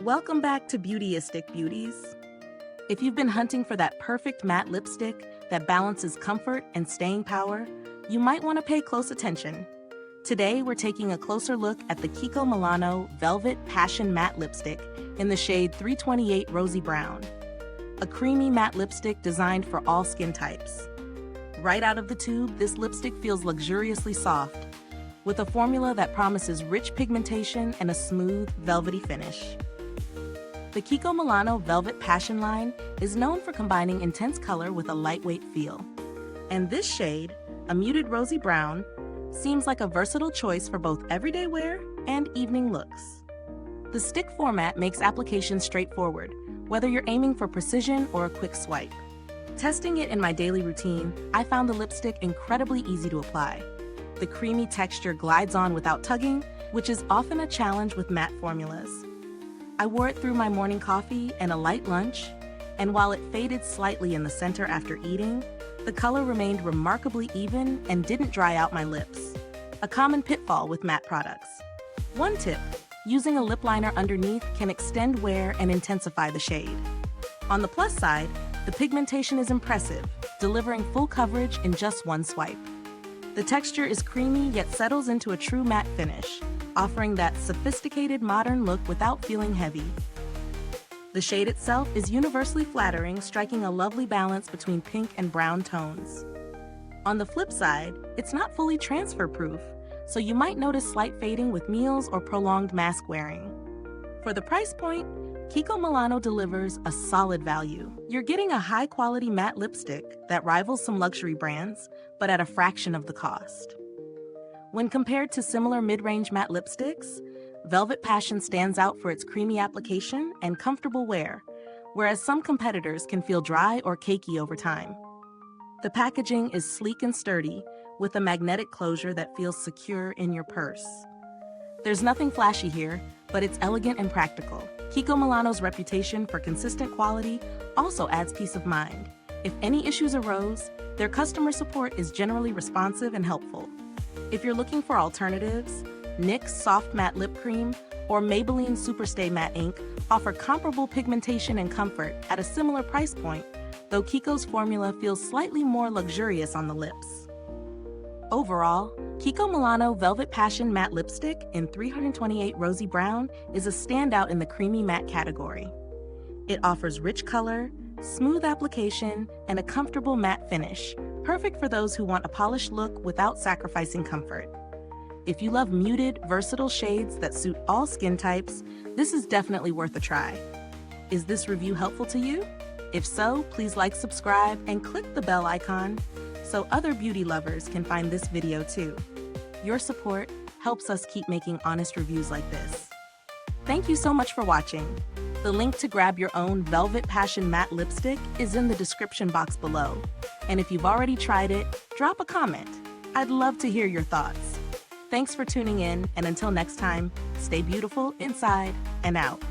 Welcome back to Beautyistic Beauties. If you've been hunting for that perfect matte lipstick that balances comfort and staying power, you might want to pay close attention. Today, we're taking a closer look at the Kiko Milano Velvet Passion Matte Lipstick in the shade 328 Rosy Brown, a creamy matte lipstick designed for all skin types. Right out of the tube, this lipstick feels luxuriously soft, with a formula that promises rich pigmentation and a smooth, velvety finish. The Kiko Milano Velvet Passion line is known for combining intense color with a lightweight feel. And this shade, a muted rosy brown, seems like a versatile choice for both everyday wear and evening looks. The stick format makes application straightforward, whether you're aiming for precision or a quick swipe. Testing it in my daily routine, I found the lipstick incredibly easy to apply. The creamy texture glides on without tugging, which is often a challenge with matte formulas. I wore it through my morning coffee and a light lunch, and while it faded slightly in the center after eating, the color remained remarkably even and didn't dry out my lips. A common pitfall with matte products. One tip, using a lip liner underneath can extend wear and intensify the shade. On the plus side, the pigmentation is impressive, delivering full coverage in just one swipe. The texture is creamy yet settles into a true matte finish, offering that sophisticated modern look without feeling heavy. The shade itself is universally flattering, striking a lovely balance between pink and brown tones. On the flip side, it's not fully transfer-proof, so you might notice slight fading with meals or prolonged mask wearing. For the price point, Kiko Milano delivers a solid value. You're getting a high-quality matte lipstick that rivals some luxury brands, but at a fraction of the cost. When compared to similar mid-range matte lipsticks, Velvet Passion stands out for its creamy application and comfortable wear, whereas some competitors can feel dry or cakey over time. The packaging is sleek and sturdy, with a magnetic closure that feels secure in your purse. There's nothing flashy here, but it's elegant and practical. Kiko Milano's reputation for consistent quality also adds peace of mind. If any issues arose, their customer support is generally responsive and helpful. If you're looking for alternatives, NYX Soft Matte Lip Cream or Maybelline Superstay Matte Ink offer comparable pigmentation and comfort at a similar price point, though Kiko's formula feels slightly more luxurious on the lips. Overall, Kiko Milano Velvet Passion Matte Lipstick in 328 Rosy Brown is a standout in the creamy matte category. It offers rich color, smooth application, and a comfortable matte finish, perfect for those who want a polished look without sacrificing comfort. If you love muted, versatile shades that suit all skin types, this is definitely worth a try. Is this review helpful to you? If so, please like, subscribe, and click the bell icon so other beauty lovers can find this video too. Your support helps us keep making honest reviews like this. Thank you so much for watching. The link to grab your own Velvet Passion Matte Lipstick is in the description box below. And if you've already tried it, drop a comment. I'd love to hear your thoughts. Thanks for tuning in, and until next time, stay beautiful inside and out.